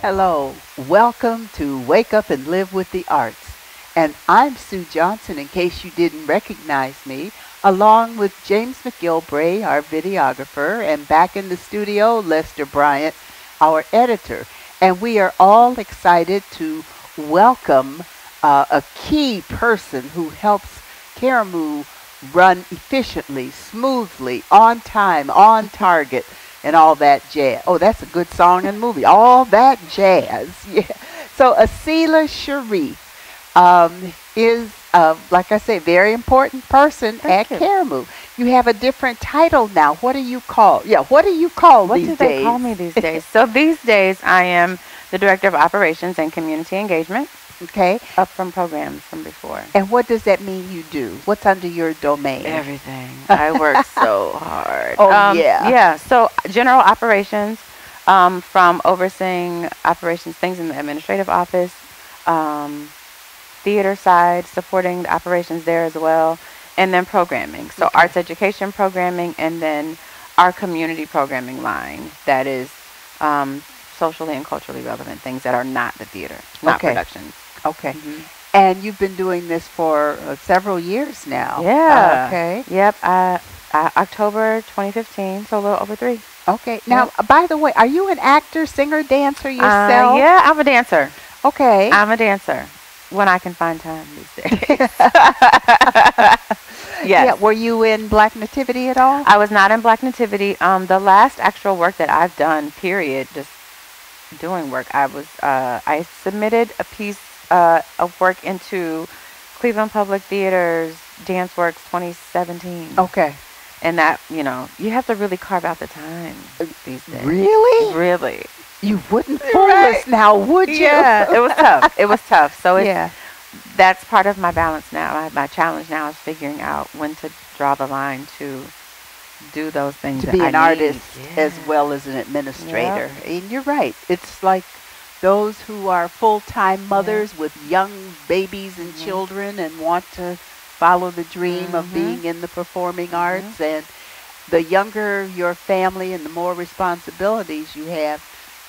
Hello, welcome to Wake Up and Live with the Arts. And I'm Sue Johnson, in case you didn't recognize me, along with James McGilbray, our videographer, and back in the studio, Lester Bryant, our editor. And we are all excited to welcome a key person who helps Karamu run efficiently, smoothly, on time, on target, and all that jazz. Oh, that's a good song and movie. All that jazz. Yeah. So Aseelah Shareef is, like I say, very important person at Karamu. You have a different title now. What do you call? Yeah, what do you call these days? What do they call me these days? So these days I am the Director of Operations and Community Engagement. Okay. Up from programs from before. And what does that mean you do? What's under your domain? Everything. I work so hard. Oh, yeah. Yeah. So general operations, from overseeing operations, things in the administrative office, theater side, supporting the operations there as well, and then programming. So arts education programming, and then our community programming line that is socially and culturally relevant things that are not the theater, not productions. Okay. And you've been doing this for several years now. Yeah. Okay. Yep. October 2015, so a little over 3. Okay. Now, by the way, are you an actor, singer, dancer yourself? Yeah, I'm a dancer. Okay. I'm a dancer when I can find time these days. Yes. Yeah. Were you in Black Nativity at all? I was not in Black Nativity. The last actual work that I've done, period, just doing work, I submitted a piece of work into Cleveland Public Theater's Dance Works 2017. Okay. And that, you have to really carve out the time these days. Really? Really. You wouldn't fool us now, would you? Yeah, it was tough. It was tough. So that's part of my balance now. My challenge now is figuring out when to draw the line to do those things. To be an artist as well as an administrator. And you're right. It's like those who are full-time mothers with young babies and children and want to follow the dream of being in the performing arts. And the younger your family and the more responsibilities you have,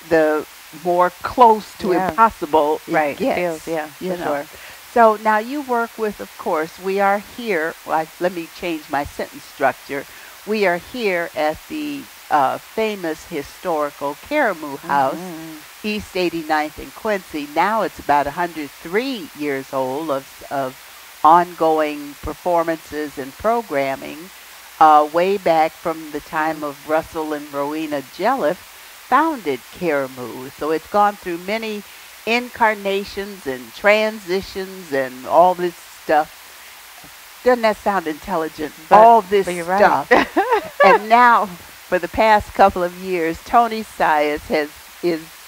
the more close to impossible it gets. Sure. So now you work with, of course, we are here. Let me change my sentence structure. We are here at the famous historical Karamu House, East 89th and Quincy. Now it's about 103 years old of ongoing performances and programming, way back from the time of Russell and Rowena Jelliff founded Karamu. So it's gone through many incarnations and transitions and all this stuff. Doesn't that sound intelligent? All this stuff. And now, for the past couple of years, Tony Sias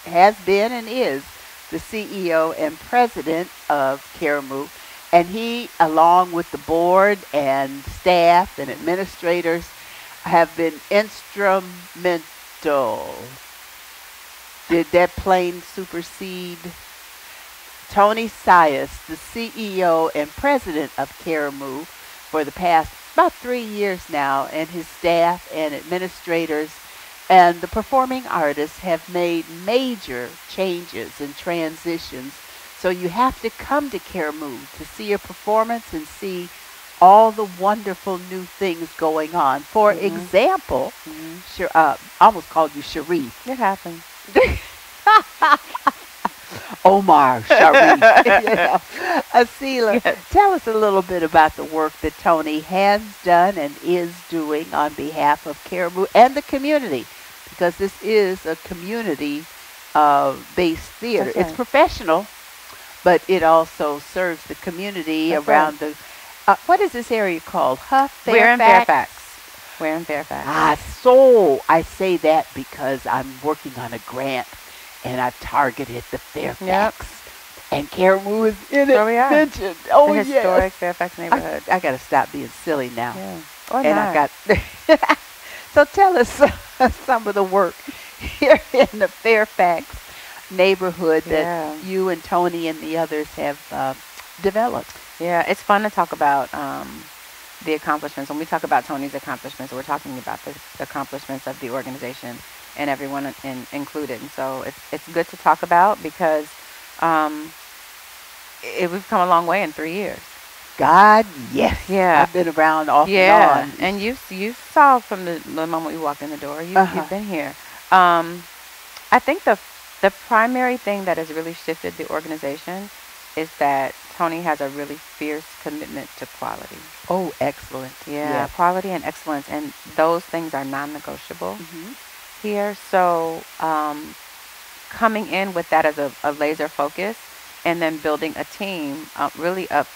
has been and is the CEO and president of Karamu. And he, along with the board and staff and administrators, have been instrumental. Did that plane supersede? Tony Sias, the CEO and president of Karamu for the past about 3 years now, and his staff and administrators and the performing artists have made major changes and transitions. So you have to come to Karamu to see a performance and see all the wonderful new things going on. For example, almost called you Shareef. It happens. Omar Sharif. Aseelah, tell us a little bit about the work that Tony has done and is doing on behalf of Karamu and the community, because this is a community-based theater. It's professional, but it also serves the community around the... what is this area called? Fairfax? We're in Fairfax. We're in Fairfax. So I say that because I'm working on a grant, and I've targeted the Fairfax. And Karamu is in it. Where we are. Mentioned. Oh, the historic Fairfax neighborhood. I got to stop being silly now. Yeah. And I got. So tell us some of the work here in the Fairfax neighborhood that you and Tony and the others have developed. Yeah, it's fun to talk about the accomplishments. When we talk about Tony's accomplishments, we're talking about the accomplishments of the organization and everyone included. And so it's good to talk about because um, we've come a long way in 3 years. God, yes. Yeah. I've been around off Yeah, and on. and you saw from the moment you walked in the door, you've been here. I think the primary thing that has really shifted the organization is that Tony has a really fierce commitment to quality. Oh, excellent. Yeah, Yes. quality and excellence, and those things are non-negotiable Hmm. here. So coming in with that as a laser focus, and then building a team really of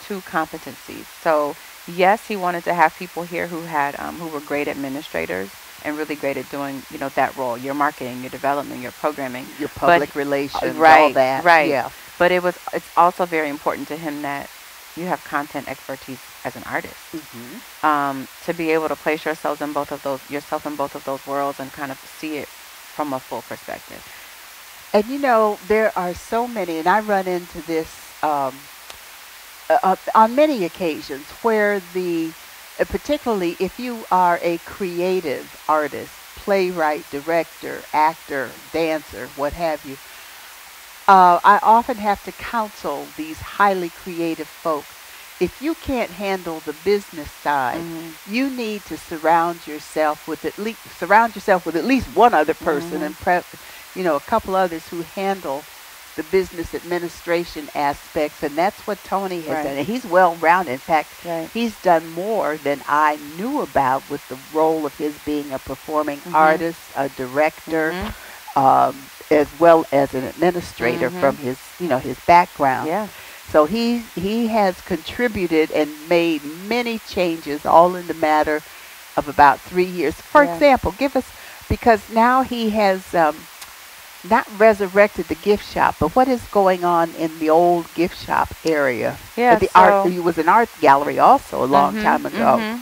two competencies. So yes, he wanted to have people here who had who were great administrators and really great at doing that role, your marketing, your development, your programming, Your public relations, all right, that. right. Yeah. But it's also very important to him that you have content expertise as an artist. To be able to place yourself in both of those worlds and kind of see it from a full perspective. And there are so many, and I run into this on many occasions where particularly if you are a creative artist, playwright, director, actor, dancer, what have you, I often have to counsel these highly creative folk. If you can't handle the business side, you need to surround yourself with at least one other person and a couple others who handle the business administration aspects, and that's what Tony has done. And he's well-rounded. In fact, he's done more than I knew about with the role of his being a performing artist, a director, as well as an administrator from his background. Yeah. So he has contributed and made many changes, all in the matter of about 3 years. For example, because now he has not resurrected the gift shop, but what is going on in the old gift shop area? Yeah, it was an art gallery also a long time ago.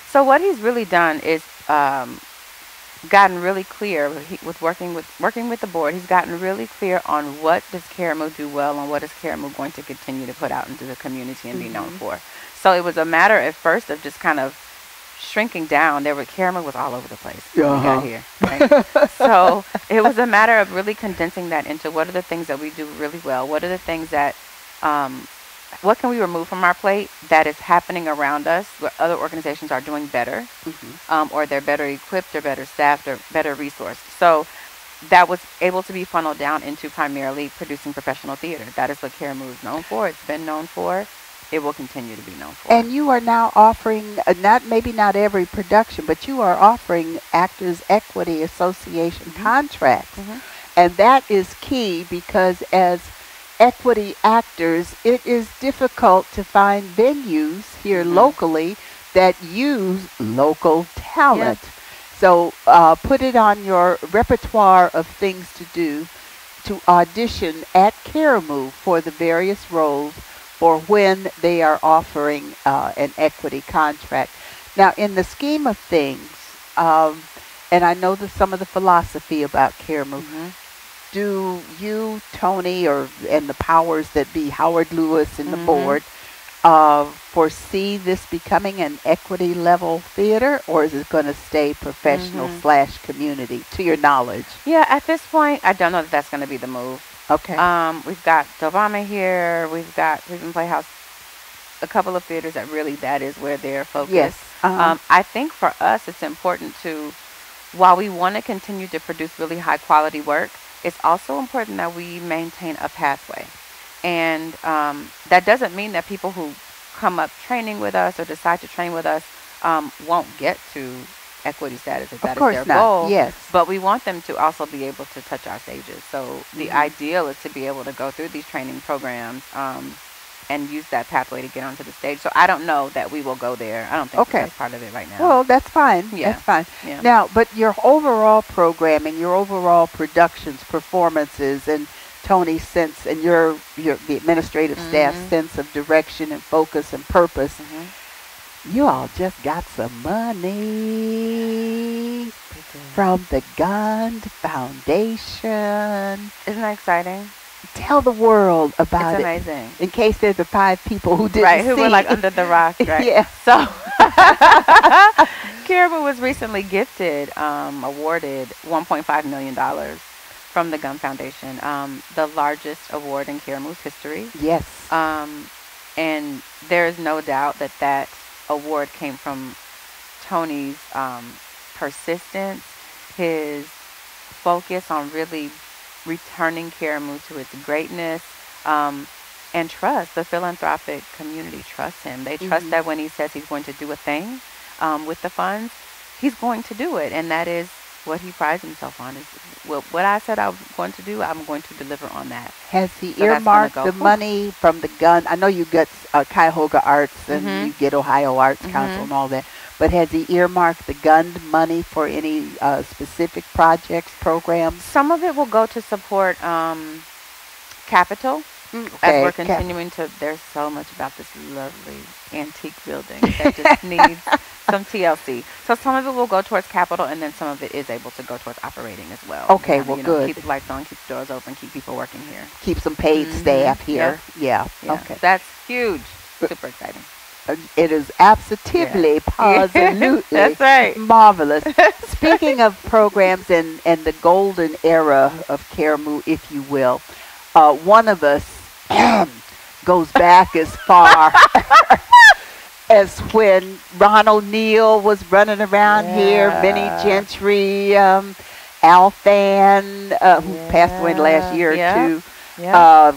So what he's really done is gotten really clear with working with the board. He's gotten really clear on what does Karamu do well and what is Karamu going to continue to put out into the community and be known for. So it was a matter at first of just kind of shrinking down. Karamu was all over the place when we got here. Right? So it was a matter of really condensing that into what are the things that we do really well. What are the things that what can we remove from our plate that is happening around us where other organizations are doing better, or they're better equipped or better staffed or better resourced. So that was able to be funneled down into primarily producing professional theater. That is what Karamu is known for. It's been known for. It will continue to be known for. And you are now offering, maybe not every production, but you are offering Actors Equity Association contracts. And that is key because as equity actors, it is difficult to find venues here locally that use local talent. So put it on your repertoire of things to do to audition at Karamu for the various roles or when they are offering an equity contract. Now, in the scheme of things, and I know some of the philosophy about Karamu, do you, Tony, and the powers that be, Howard Lewis and the board, foresee this becoming an equity level theater, or is it going to stay professional / community, to your knowledge? Yeah, at this point, I don't know that that's going to be the move. Okay. We've got Obama here. We've got Cleveland Playhouse, a couple of theaters that is where they're focused. Yes. I think for us, it's important to, while we want to continue to produce really high quality work, it's also important that we maintain a pathway. And that doesn't mean that people who come up training with us or decide to train with us won't get to equity status if that is their goal. Yes. But we want them to also be able to touch our stages. So the ideal is to be able to go through these training programs and use that pathway to get onto the stage. So I don't know that we will go there. I don't think that's part of it right now. Well, that's fine. Yeah. That's fine. Yeah. Now, but your overall programming, your overall productions, performances, and Tony's sense and the administrative staff's sense of direction and focus and purpose, you all just got some money from the Gund Foundation. Isn't that exciting? Tell the world about It's amazing. in case there's the 5 people who didn't right, who see. were like under the rock, right? Yeah. So Karamu was recently awarded $1.5 million from the Gun Foundation, the largest award in Karamu's history. Yes. And there is no doubt that that award came from Tony's persistence, his focus on really returning Karamu to its greatness, and trust. The philanthropic community trusts him. They trust that when he says he's going to do a thing with the funds, he's going to do it. And that is what he prides himself on. Is what I said I was going to do, I'm going to deliver on that. Has he earmarked the money from the gun? I know you get Cuyahoga Arts and you get Ohio Arts Council and all that. But has he earmarked the gun money for any specific projects, programs? Some of it will go to support capital. As we're continuing to, there's so much about this lovely antique building that just needs some TLC. So some of it will go towards capital, and then some of it is able to go towards operating as well. Okay, well, good. Keep the lights on, keep the doors open, keep people working here. Keep some paid staff here. Yeah. Okay. That's huge. Super exciting. It is absolutely, positively That's right. marvelous. Speaking of programs and the golden era of Karamu, if you will, one of us goes back as far as when Ron O'Neill was running around here, Benny Gentry, Al Fan, who passed away last year or two,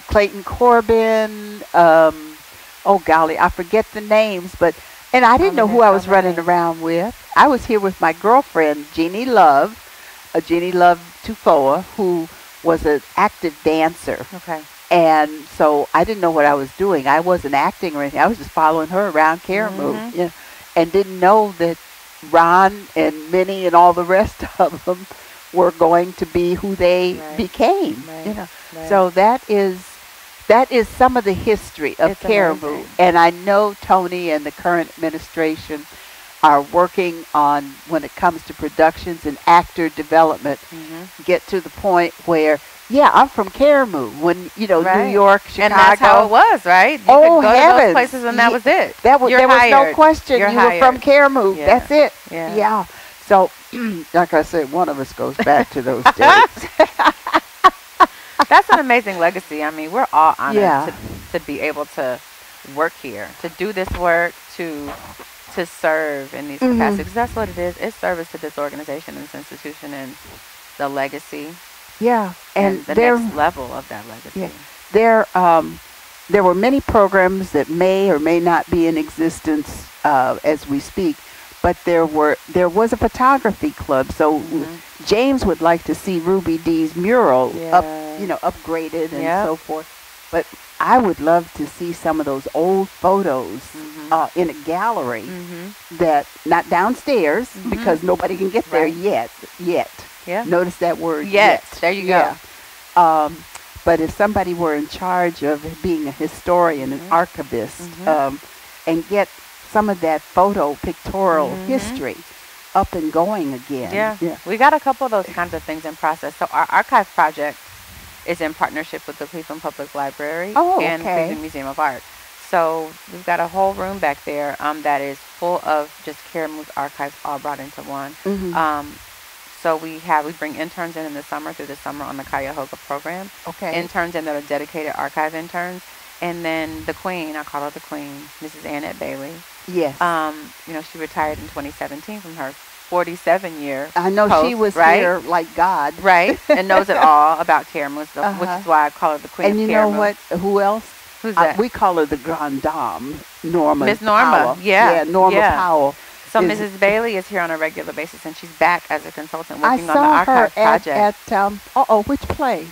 Clayton Corbin, oh golly, I forget the names, and I didn't know who I was running around with. I was here with my girlfriend, Jeannie Love Tufoa, who was an active dancer. Okay. And so I didn't know what I was doing. I wasn't acting or anything. I was just following her around Karamu, and didn't know that Ron and Minnie and all the rest of them were going to be who they became. So that is some of the history of Karamu. And I know Tony and the current administration are working on, when it comes to productions and actor development, get to the point where, I'm from Karamu. When, New York, Chicago. And that's how it was, right? You could go to those places and that was it. There was no question. You were from Karamu. Yeah. That's it. Yeah. So, like I said, one of us goes back to those days. That's an amazing legacy. I mean, we're all honored to be able to work here, to do this work, to serve in these capacities. That's what it is. It's service to this organization and this institution and the legacy. Yeah, and the next level of that legacy. Yeah. There were many programs that may or may not be in existence as we speak, but there was a photography club. So James would like to see Ruby Dee's mural upgraded and so forth. But I would love to see some of those old photos in a gallery that, not downstairs, because nobody can get there yet. Yeah. Notice that word, yet. There you go. But if somebody were in charge of being a historian, an archivist, and get some of that pictorial history up and going again. Yeah. We got a couple of those kinds of things in process. So our archive project is in partnership with the Cleveland Public Library and Cleveland Museum of Art. So we've got a whole room back there that is full of just Karamu's archives all brought into one. So we bring interns in the summer, through the summer on the Cuyahoga program. Interns in that are dedicated archive interns. And then the queen, I call her the queen, Mrs. Annette Bailey. Yes. She retired in 2017 from her 47-year I know post, she was right? here like God. Right. And knows it all about Karamu, which is why I call her the queen of Karamu. And you know what? Who else? Who's that? We call her the Grande Dame, Norma. Miss Norma. Powell. Yeah, Norma Powell. So Mrs. Bailey is here on a regular basis, and she's back as a consultant working on the archive project. Which play?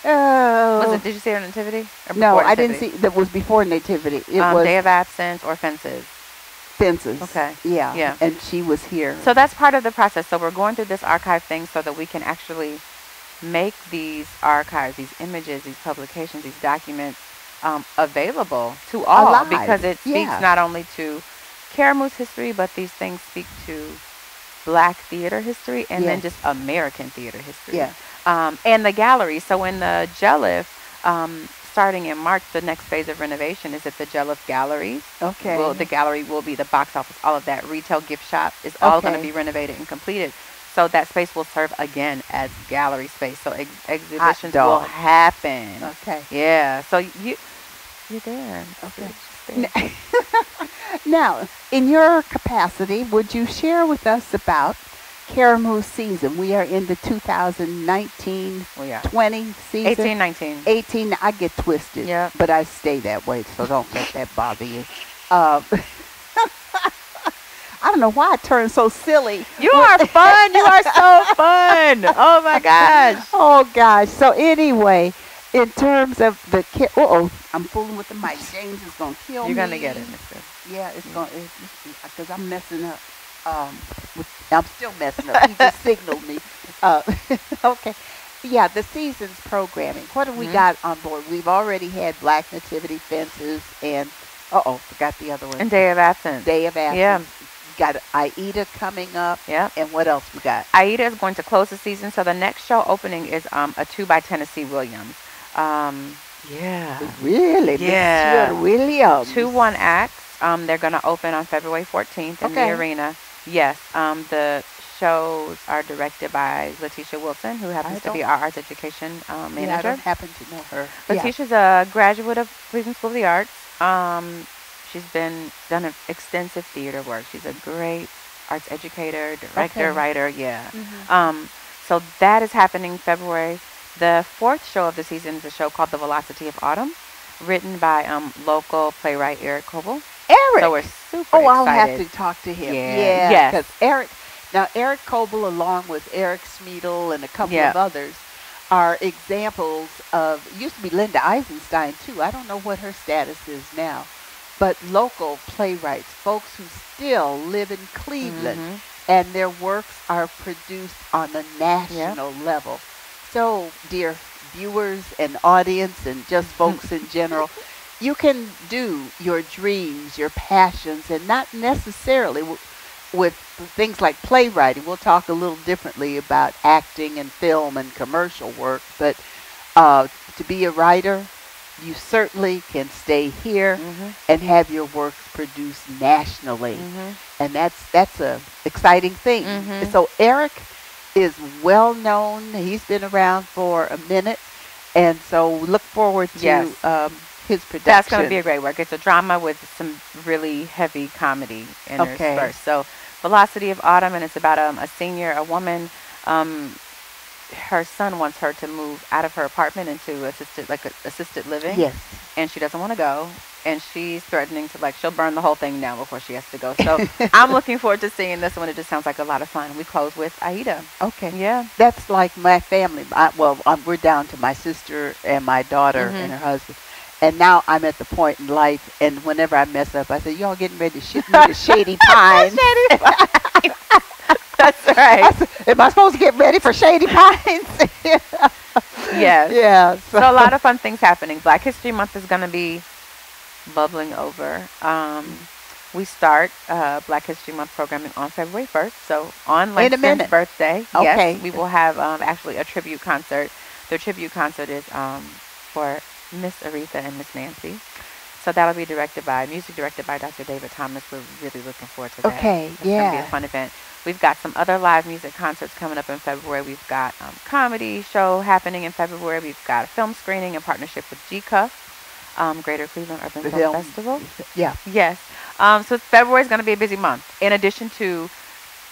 Was it? Did you see her on Nativity? No, I didn't see. That was before Nativity. It was Day of Absence or Fences. Fences. Okay. Yeah. And she was here. So that's part of the process. So we're going through this archive thing so that we can actually make these archives, these images, these publications, these documents available to all, alive. Because it speaks not only to Karamu's history, but these things speak to Black theater history and then just American theater history. And the gallery. So in the Jelliff, starting in March, the next phase of renovation is at the Jelliff Gallery. Okay. Well, the gallery will be the box office, all of that retail gift shop is all going to Okay. be renovated and completed. So that space will serve again as gallery space. So exhibitions will dog. happen. Okay. Yeah. So you're there. Okay. You're there. Now, in your capacity, would you share with us about Karamu season? We are in the 2019-20 Well, yeah. season. 18, 19. 18, I get twisted, Yep. but I stay that way, so don't let that bother you. Um, I don't know why I turned so silly. You are fun. You are so fun. Oh my gosh. Oh gosh. So anyway, in terms of the I'm fooling with the mic. James is gonna kill me. You're gonna get it, Mister. Yeah, it's gonna because I'm messing up. I'm still messing up. He just signaled me. Okay. Yeah, the season's programming. What have we got on board? We've already had Black Nativity Fences and forgot the other one. And Day of Absence. Day of Absence. Yeah. Got Aida coming up. Yeah. And what else we got? Aida is going to close the season, so the next show opening is a 2 by Tennessee Williams. Yeah. Really? Yeah. Monsieur Williams. 2 1-acts. They're going to open on February 14th in the arena. Yes. The shows are directed by Letitia Wilson, who happens to be our arts education manager. Yeah, I don't happen to know her. Letitia's a graduate of Cleveland School of the Arts. She's done extensive theater work. She's a great arts educator, director, writer. Yeah. So that is happening February. The 4th show of the season is a show called The Velocity of Autumn, written by local playwright Eric Coble. Eric. So we're super excited. I'll have to talk to him. Yeah. Yes. Because Eric Coble, along with Eric Smeedle and a couple of others, are examples of, used to be Linda Eisenstein too. I don't know what her status is now. But local playwrights, folks who still live in Cleveland, and their works are produced on a national level. So, dear viewers and audience and just folks in general, you can do your dreams, your passions, and not necessarily with things like playwriting. We'll talk a little differently about acting and film and commercial work, but to be a writer, you certainly can stay here and have your works produced nationally. And that's a exciting thing. So Eric is well known. He's been around for a minute. And so look forward to his production. That's going to be a great work. It's a drama with some really heavy comedy interspersed. So Velocity of Autumn, and it's about a senior, a woman. Her son wants her to move out of her apartment into assisted living. Yes. And she doesn't want to go. And she's threatening to, she'll burn the whole thing down before she has to go. So I'm looking forward to seeing this one. It just sounds like a lot of fun. We close with Aida. Okay. Yeah. That's like my family. We're down to my sister and my daughter and her husband. And now I'm at the point in life, and whenever I mess up, I say, y'all getting ready to ship me to Shady Pines. Shady Pines. That's right. Am I supposed to get ready for Shady Pines? Yes. Yeah. So a lot of fun things happening. Black History Month is going to be bubbling over. We start Black History Month programming on February 1st. So on Langston's birthday, yes, we will have actually a tribute concert. The tribute concert is for Miss Aretha and Miss Nancy. So that'll be music directed by Dr. David Thomas. We're really looking forward to that. Okay, It's going to be a fun event. We've got some other live music concerts coming up in February. We've got comedy show happening in February. We've got a film screening in partnership with GCUF, Greater Cleveland Urban Film Festival. Yeah. Yes. So February is going to be a busy month. In addition to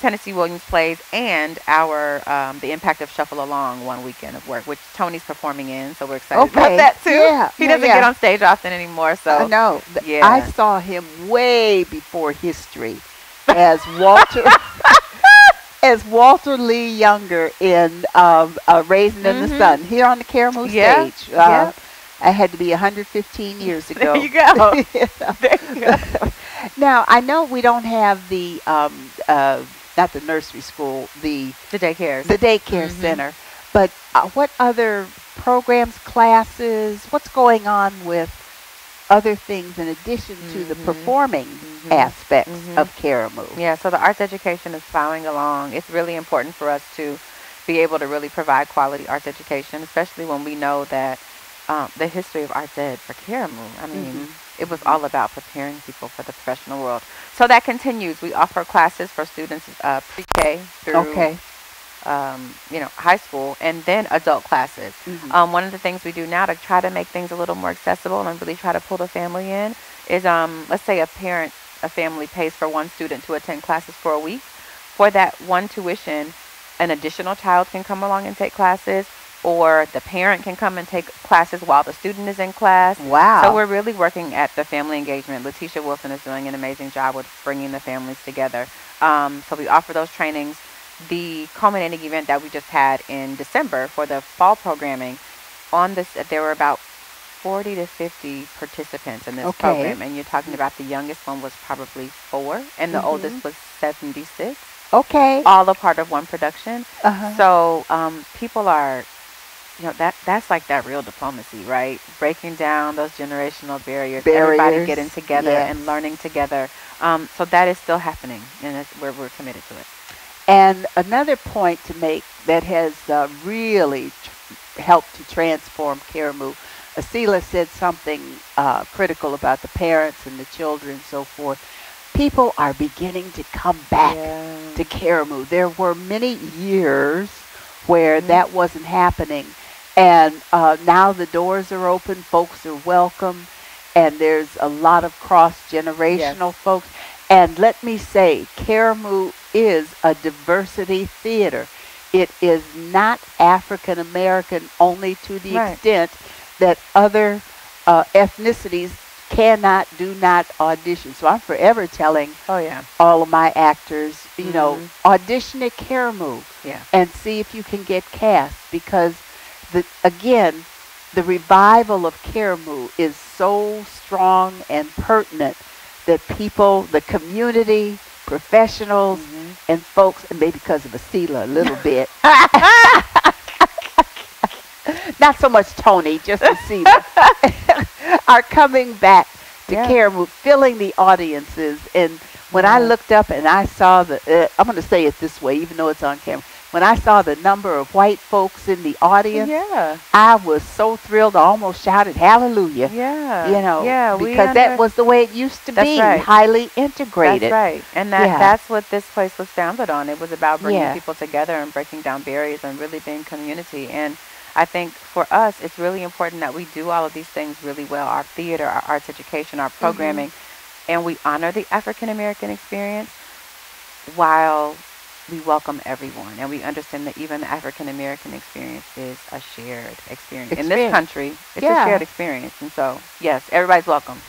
Tennessee Williams plays and our The Impact of Shuffle Along one weekend of work, which Tony's performing in, so we're excited about that too. Yeah, he doesn't get on stage often anymore, so I know. Yeah. I saw him way before history as Walter as Walter Lee Younger in Raisin in the Sun here on the Karamu stage. I had to be 115 years ago. There you go. There you go. Now, I know we don't have the not the nursery school, the daycare center. But what other programs, classes, what's going on with other things in addition to the performing aspects of Karamu? Yeah, so the arts education is plowing along. It's really important for us to be able to really provide quality arts education, especially when we know that the history of arts ed for Karamu. I mean, it was Mhm. all about preparing people for the professional world. So that continues. We offer classes for students pre-K through Okay. high school, and then adult classes. Mhm. One of the things we do now to try to make things a little more accessible and really try to pull the family in is, let's say a family pays for one student to attend classes for a week. For that one tuition, an additional child can come along and take classes, or the parent can come and take classes while the student is in class. So Wow. we're really working at the family engagement. Letitia Wilson is doing an amazing job with bringing the families together. So we offer those trainings. The culminating event that we just had in December for the fall programming, on this, there were about 40 to 50 participants in this Okay. program, and you're talking about the youngest one was probably 4, and the Mhm. oldest was 76, Okay. all a part of one production. Uh-huh. So people are, that's like that real diplomacy, right? Breaking down those generational barriers, everybody Barriers. getting together Yes. and learning together. So that is still happening, and we're committed to it. And another point to make that has really helped to transform Karamu, Aseelah said something critical about the parents and the children and so forth. People are beginning to come back Yeah. to Karamu. There were many years where that wasn't happening. And now the doors are open, folks are welcome, and there's a lot of cross-generational Yes. folks. And let me say, Karamu is a diversity theater. It is not African American only to the Right. extent that other ethnicities do not audition. So I'm forever telling Oh yeah. all of my actors, audition at Karamu Yeah. and see if you can get cast, because again, the revival of Karamu is so strong and pertinent that people, the community, professionals, and folks, and maybe because of Aseelah a little bit, not so much Tony, just Aseelah, are coming back to Karamu, filling the audiences. And when I looked up and I saw I'm going to say it this way, even though it's on camera. When I saw the number of white folks in the audience, I was so thrilled. I almost shouted hallelujah. Yeah. Because that was the way it used to be, highly integrated. That's right. And that's what this place was founded on. It was about bringing people together and breaking down barriers and really being community. And I think for us, it's really important that we do all of these things really well. Our theater, our arts education, our programming, and we honor the African American experience while we welcome everyone, and we understand that even the African American experience is a shared experience. In this country, it's a shared experience. And so, yes, everybody's welcome.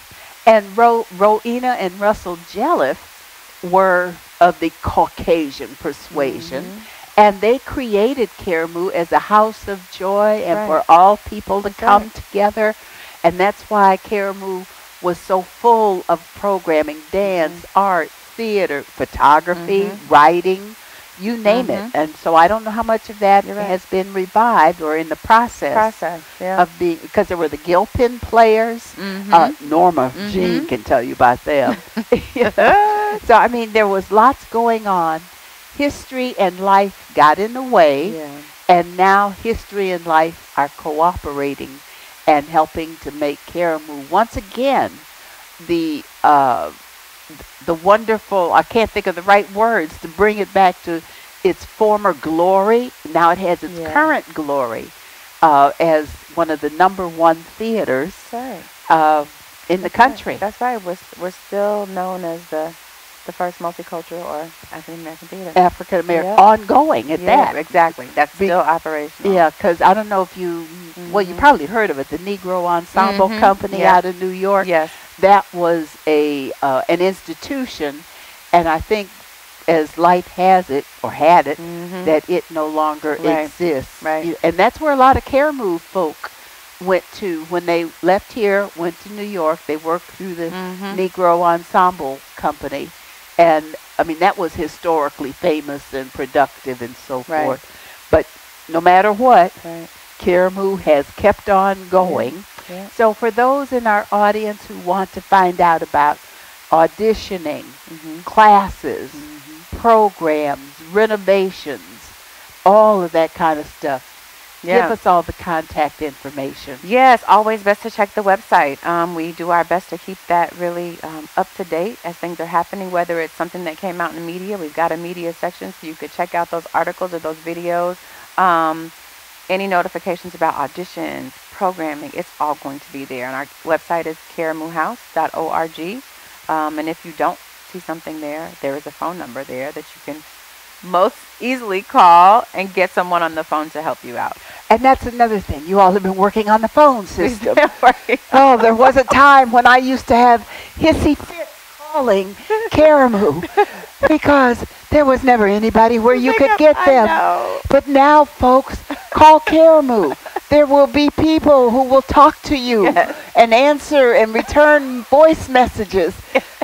And Rowena and Russell Jelliff were of the Caucasian persuasion, and they created Karamu as a house of joy and for all people to come together. And that's why Karamu was so full of programming, dance, art, theater, photography, writing, you name it. And so I don't know how much of that has been revived or in the process of being, because there were the Gilpin players. Norma Jean can tell you about them. So, I mean, there was lots going on. History and life got in the way, and now history and life are cooperating and helping to make Karamu once again the wonderful, I can't think of the right words to bring it back to its former glory. Now it has its current glory as one of the #1 theaters in the country. That's right. We're still known as the first multicultural or African American theater. African American, ongoing at that. Exactly. That's still operational. Yeah, because I don't know if you, well, you probably heard of it, the Negro Ensemble Company out of New York. Yes. That was an institution, and I think as life has it, or had it, that it no longer exists. Right. And that's where a lot of Karamu folk went to when they left here, went to New York. They worked through the Negro Ensemble Company. And, I mean, that was historically famous and productive and so forth. But no matter what, Karamu has kept on going. So for those in our audience who want to find out about auditioning, classes, programs, renovations, all of that kind of stuff, Give us all the contact information. Yes, always best to check the website. We do our best to keep that really up to date as things are happening, whether it's something that came out in the media. We've got a media section, so you could check out those articles or those videos. Any notifications about auditions, programming, it's all going to be there. And our website is karamuhouse.org. And if you don't see something there, there is a phone number there that you can most easily call and get someone on the phone to help you out. And that's another thing. You all have been working on the phone system. Oh, there was a time when I used to have hissy fits calling Karamu because there was never anybody where you could get them. But now, folks, call Karamu. There will be people who will talk to you and answer and return voice messages.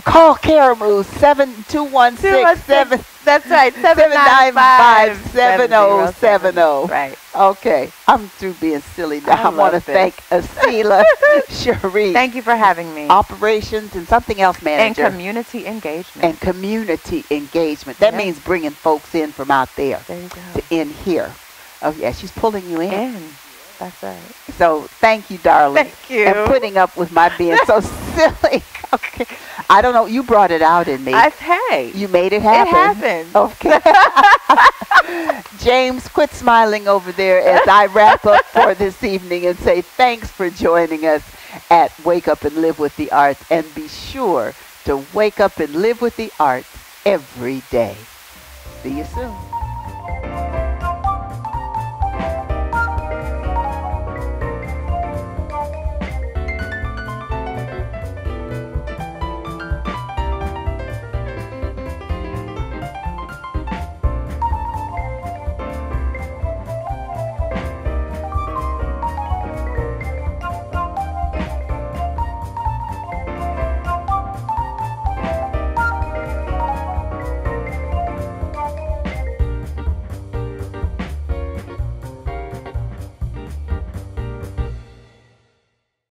Call Karamu 72167. That's right, 795-7070. Right. Okay, I'm through being silly now. I want to thank Aseelah Shareef. Thank you for having me. Operations and something else manager. And community engagement. And community engagement. That means bringing folks in from out there, there you go. to in here. Oh, yeah, she's pulling you in. That's right. So thank you, darling. Thank you. And putting up with my being so silly. Okay. I don't know. You brought it out in me. Hey. You made it happen. It happened. Okay. James, quit smiling over there as I wrap up for this evening and say thanks for joining us at Wake Up and Live with the Arts. And be sure to wake up and live with the arts every day. See you soon.